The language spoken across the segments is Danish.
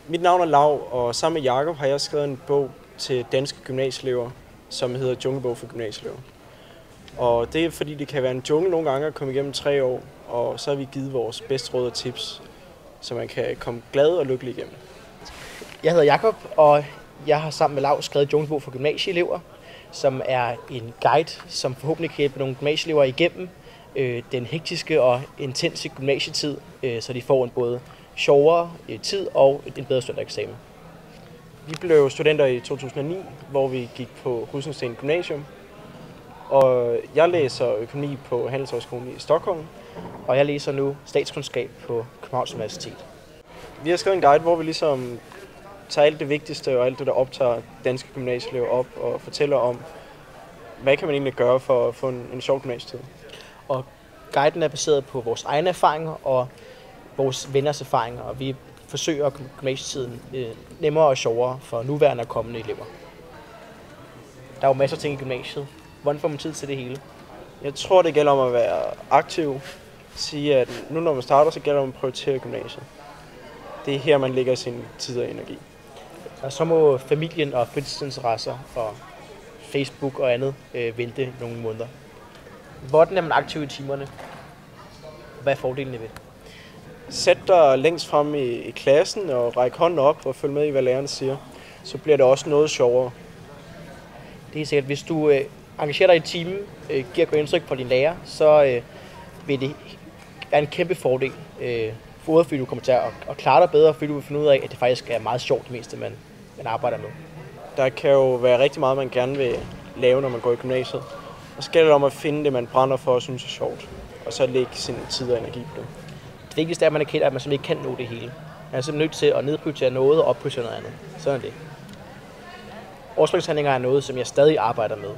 Mit navn er Lav, og sammen med Jakob har jeg skrevet en bog til danske gymnasieelever, som hedder Junglebog for gymnasieelever. Og det er fordi, det kan være en jungle nogle gange at komme igennem 3 år, og så har vi givet vores bedste råd og tips, så man kan komme glad og lykkelig igennem. Jeg hedder Jakob, og jeg har sammen med Lav skrevet Junglebog for gymnasieelever, som er en guide, som forhåbentlig kan hjælpe nogle gymnasieelever igennem den hektiske og intense gymnasietid, så de får en både sjovere tid og en bedre studentereksamen. Vi blev studenter i 2009, hvor vi gik på Rysensteen Gymnasium, og jeg læser økonomi på Handelshøjskolen i Stockholm. Og jeg læser nu statskundskab på Københavns Universitet. Vi har skrevet en guide, hvor vi ligesom tager alt det vigtigste og alt det, der optager danske gymnasieelever op og fortæller om, hvad kan man egentlig gøre for at få en sjov gymnasietid. Og guiden er baseret på vores egne erfaringer og vores venners erfaringer, og vi forsøger at gøre gymnasietiden nemmere og sjovere for nuværende og kommende elever. Der er jo masser af ting i gymnasiet. Hvordan får man tid til det hele? Jeg tror, det gælder om at være aktiv. Sige, at nu når man starter, så gælder det om at prioritere gymnasiet. Det er her, man lægger sin tid og energi. Og så må familien og fritidsinteresser og Facebook og andet vente nogle måneder. Hvordan er man aktiv i timerne? Hvad er fordelene ved det? Sæt dig længst frem i klassen og ræk hånden op og følg med i, hvad læreren siger. Så bliver det også noget sjovere. Det er sikkert, hvis du engagerer dig i timen, giver godt indtryk på din lærer, så vil det være en kæmpe fordel. Både fordi du kommer til at klare dig bedre, fordi du vil finde ud af, at det faktisk er meget sjovt, det meste man arbejder med. Der kan jo være rigtig meget, man gerne vil lave, når man går i gymnasiet. Og så gælder det om at finde det, man brænder for og synes er sjovt. Og så lægge sin tid og energi på det. Det vigtigste er, at man erkender, at man simpelthen ikke kan nå det hele. Man er simpelthen nødt til at nedprioritere noget og opprioritere noget andet. Sådan er det. Overspringshandlinger er noget, som jeg stadig arbejder med.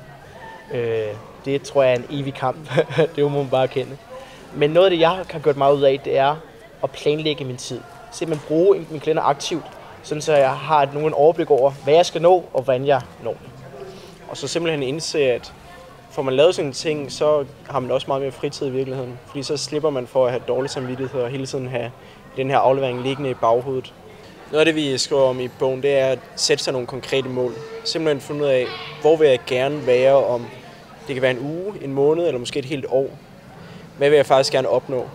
Det tror jeg er en evig kamp. Det må man bare erkende. Men noget af det, jeg har gjort meget ud af, det er at planlægge min tid. Simpelthen bruge min kalender aktivt, sådan så jeg har nogen overblik over, hvad jeg skal nå, og hvordan jeg når. Og så simpelthen indse, at får man lavet sådan ting, så har man også meget mere fritid i virkeligheden. Fordi så slipper man for at have dårlig samvittighed og hele tiden have den her aflevering liggende i baghovedet. Noget af det, vi skriver om i bogen, det er at sætte sig nogle konkrete mål. Simpelthen finde ud af, hvor vil jeg gerne være om, det kan være en uge, en måned eller måske et helt år. Hvad vil jeg faktisk gerne opnå?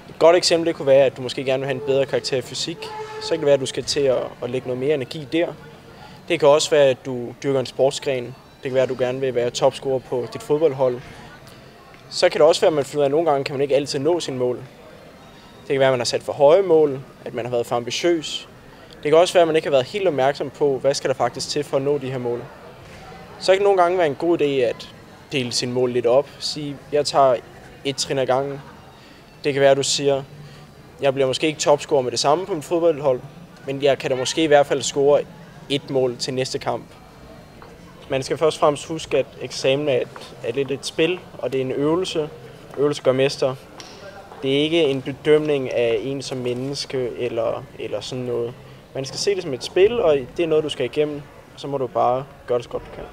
Et godt eksempel det kunne være, at du måske gerne vil have en bedre karakter i fysik. Så kan det være, at du skal til at lægge noget mere energi der. Det kan også være, at du dyrker en sportsgren. Det kan være, at du gerne vil være topscorer på dit fodboldhold. Så kan det også være, at man finder ud af, at nogle gange kan man ikke altid nå sine mål. Det kan være, at man har sat for høje mål, at man har været for ambitiøs. Det kan også være, at man ikke har været helt opmærksom på, hvad skal der faktisk til for at nå de her mål. Så kan det nogle gange være en god idé at dele sine mål lidt op. Sige, jeg tager et trin ad gangen. Det kan være, at du siger, jeg bliver måske ikke topscorer med det samme på mit fodboldhold, men jeg kan da måske i hvert fald score et mål til næste kamp. Man skal først og fremmest huske, at eksamen er lidt et spil, og det er en øvelse. Øvelse gør mester. Det er ikke en bedømning af en som menneske eller sådan noget. Man skal se det som et spil, og det er noget, du skal igennem. Så må du bare gøre det så godt, du kan.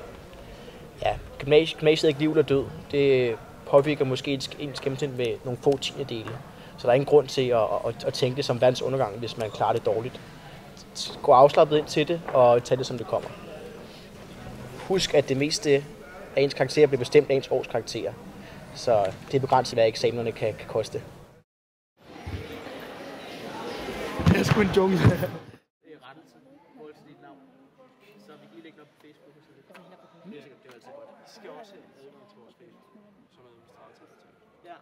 Ja, gymnasiet er ikke liv eller død. Det påvirker måske ens gennemsnit med nogle få tiendedele. Så der er ingen grund til at tænke det som verdens undergang, hvis man klarer det dårligt. Gå afslappet ind til det, og tag det, som det kommer. Husk, at det meste af ens karakterer bliver bestemt af ens års karakterer. Så det er begrænset, hvad eksamenerne kan koste. Det er sgu en jungle. Det er rettelse i forhold til dit navn. Så vi kan lige lægge op på Facebook. Og så det er altid godt. Vi skal også have adgang til vores Facebook, som administrator. Ja.